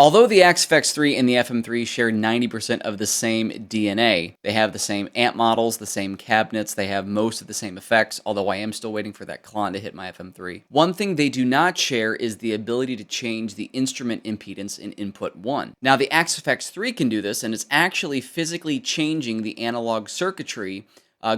Although the XFX3 and the FM3 share 90% of the same DNA, they have the same amp models, the same cabinets, they have most of the same effects, although I am still waiting for that clon to hit my FM3. One thing they do not share is the ability to change the instrument impedance in input 1. Now the XFX3 can do this, and it's actually physically changing the analog circuitry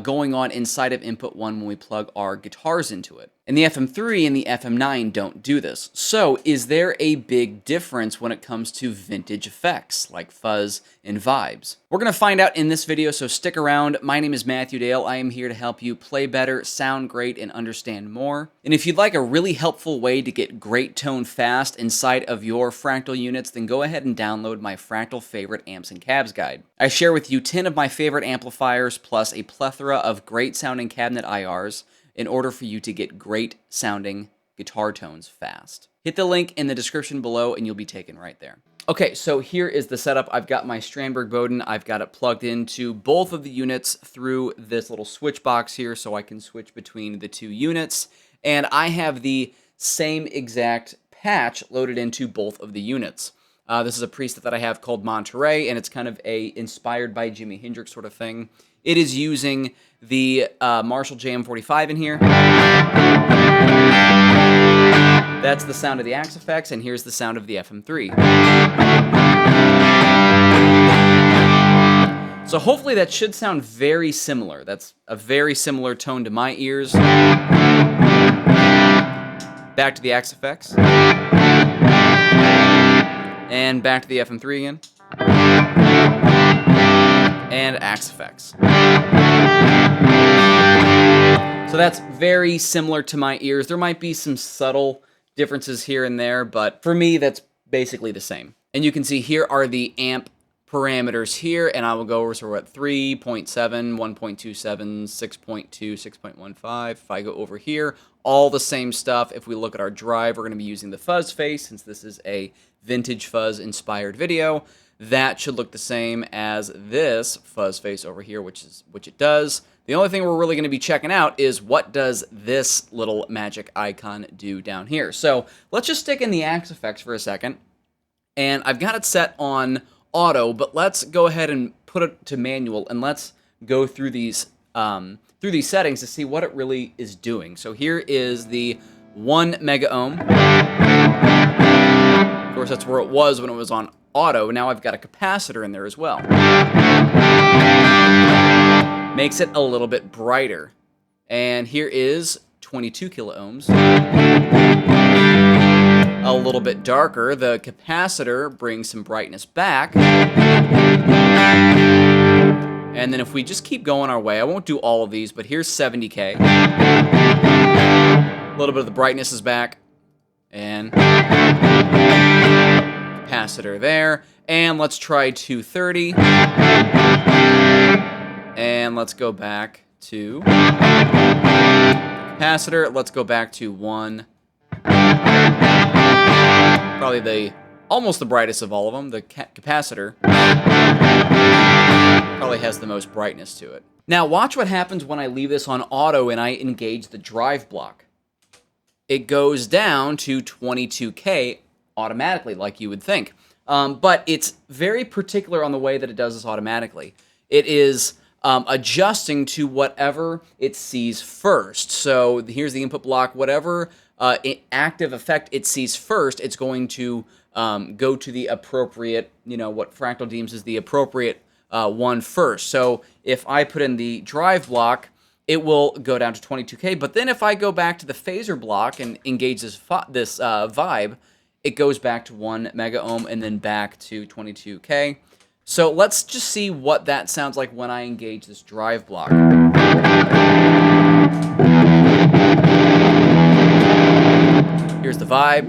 going on inside of input 1 when we plug our guitars into it. And the FM3 and the FM9 don't do this. So is there a big difference when it comes to vintage effects like fuzz and vibes? We're going to find out in this video, so stick around. My name is Matthew Dale. I am here to help you play better, sound great, and understand more. And if you'd like a really helpful way to get great tone fast inside of your Fractal units, then go ahead and download my Fractal Favorite Amps and Cabs guide. I share with you 10 of my favorite amplifiers plus a plethora of great sounding cabinet IRs in order for you to get great sounding guitar tones fast. Hit the link in the description below and you'll be taken right there. Okay, so here is the setup. I've got my Strandberg Bowden. I've got it plugged into both of the units through this little switch box here so I can switch between the two units. And I have the same exact patch loaded into both of the units. This is a preset that I have called Monterey, and it's kind of a inspired by Jimi Hendrix sort of thing. It is using the Marshall JM45 in here. That's the sound of the Axe-Fx, and here's the sound of the FM3. So hopefully that should sound very similar. That's a very similar tone to my ears. Back to the Axe-Fx. And back to the FM3 again. And Axe-Fx. So that's very similar to my ears. There might be some subtle differences here and there, but for me, that's basically the same. And you can see here are the amp parameters here, and I will go over, so we're at 3.7, 1.27, 6.2, 6.15. If I go over here, all the same stuff. If we look at our drive, we're going to be using the fuzz face, since this is a vintage fuzz inspired video. That should look the same as this fuzz face over here, which it does. The only thing we're really going to be checking out is what does this little magic icon do down here. So let's just stick in the Axe-Fx for a second. And I've got it set on auto, but let's go ahead and put it to manual, and let's go through these settings to see what it really is doing. So here is the 1 mega ohm. Of course, that's where it was when it was on auto. Now I've got a capacitor in there as well. Makes it a little bit brighter. And here is 22 kilo ohms. A little bit darker. The capacitor brings some brightness back. And then if we just keep going our way, I won't do all of these, but here's 70K. A little bit of the brightness is back. And capacitor there. And let's try 230. And let's go back to capacitor. Let's go back to 1. Probably almost the brightest of all of them. The capacitor probably has the most brightness to it. Now watch what happens when I leave this on auto and I engage the drive block. It goes down to 22K automatically, like you would think. But it's very particular on the way that it does this automatically. It is adjusting to whatever it sees first. So here's the input block. Whatever active effect it sees first, it's going to go to the appropriate, what Fractal deems as the appropriate one first. So if I put in the drive block, it will go down to 22K. But then if I go back to the phaser block and engage this vibe, it goes back to 1 mega ohm and then back to 22K. So let's just see what that sounds like when I engage this drive block. Here's the vibe.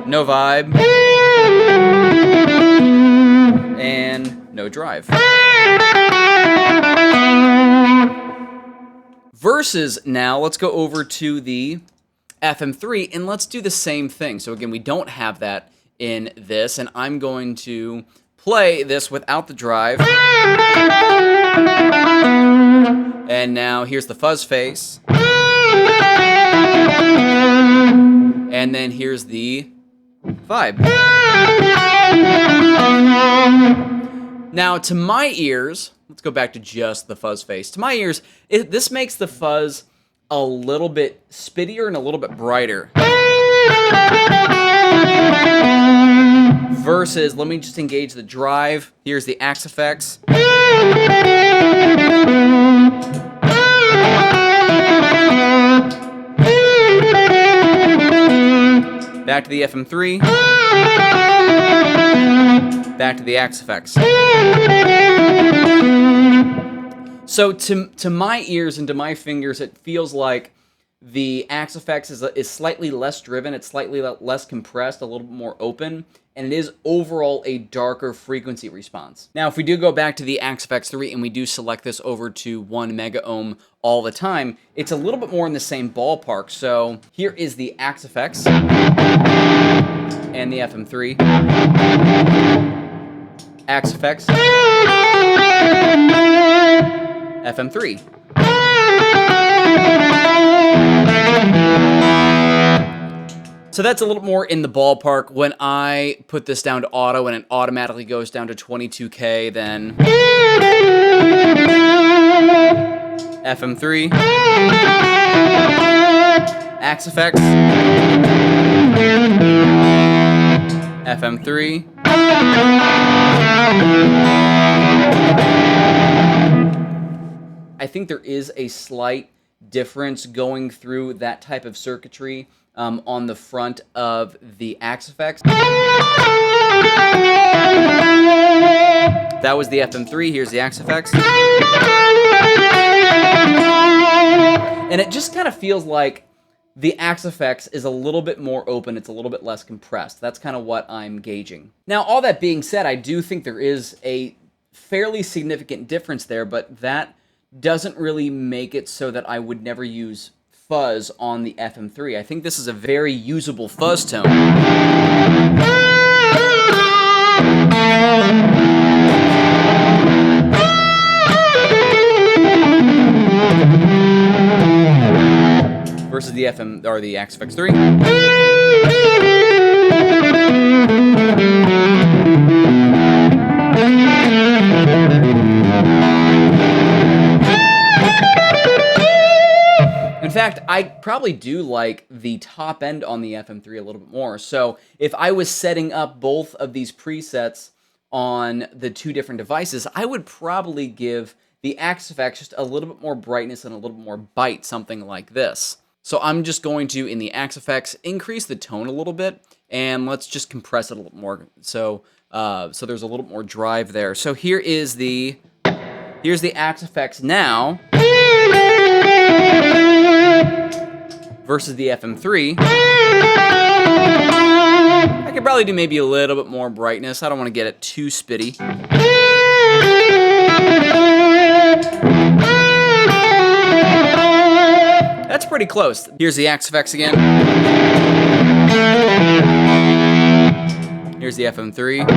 No vibe. And no drive. Versus now, let's go over to the FM3 and let's do the same thing. So again, we don't have that in this, and I'm going to play this without the drive. And now here's the fuzz face. And then here's the vibe. Now, to my ears, let's go back to just the fuzz face. To my ears, this makes the fuzz a little bit spittier and a little bit brighter. Versus, let me just engage the drive. Here's the axe effects. Back to the FM3. Back to the axe effects. So to my ears and to my fingers, it feels like the axe effects is slightly less driven, it's slightly less compressed, a little bit more open, and it is overall a darker frequency response. Now, if we do go back to the axe effects 3 and we do select this over to 1 mega ohm all the time, it's a little bit more in the same ballpark. So here is the axe effects and the FM3. Axe effects. FM3. So that's a little more in the ballpark. When I put this down to auto and it automatically goes down to 22K, then FM3, axe effects, FM3, I think there is a slight difference going through that type of circuitry on the front of the axe effects. That was the FM3, here's the axe effects. And it just kind of feels like the axe effects is a little bit more open, it's a little bit less compressed. That's kind of what I'm gauging. Now, all that being said, I do think there is a fairly significant difference there, but that doesn't really make it so that I would never use fuzz on the FM3. I think this is a very usable fuzz tone. Versus the FM or the axe effects 3. In fact, I probably do like the top end on the FM3 a little bit more. So if I was setting up both of these presets on the two different devices, I would probably give the axe effects just a little bit more brightness and a little bit more bite, something like this. So I'm just going to, in the axe effects, increase the tone a little bit, and let's just compress it a little more. So so there's a little more drive there. So here's the axe effects now versus the FM3. I could probably do maybe a little bit more brightness. I don't want to get it too spitty. That's pretty close. Here's the axe effects again. Here's the FM3.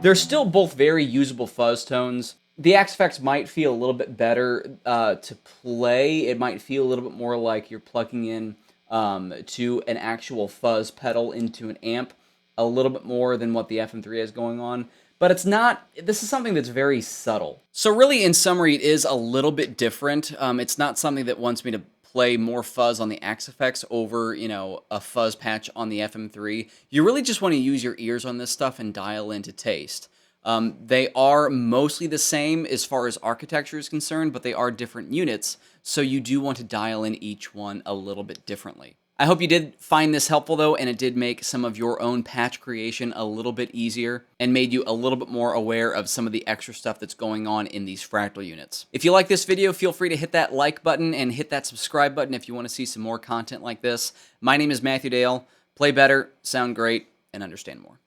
They're still both very usable fuzz tones. The axe effects might feel a little bit better to play. It might feel a little bit more like you're plugging in to an actual fuzz pedal into an amp a little bit more than what the FM3 has going on. But it's not, this is something that's very subtle. So really, in summary, it is a little bit different. It's not something that wants me to play more fuzz on the axe effects over, you know, a fuzz patch on the FM3. You really just want to use your ears on this stuff and dial into taste. They are mostly the same as far as architecture is concerned, but they are different units, so you do want to dial in each one a little bit differently. I hope you did find this helpful, though, and it did make some of your own patch creation a little bit easier and made you a little bit more aware of some of the extra stuff that's going on in these Fractal units. If you like this video, feel free to hit that like button and hit that subscribe button if you want to see some more content like this. My name is Matthew Dale. Play better, sound great, and understand more.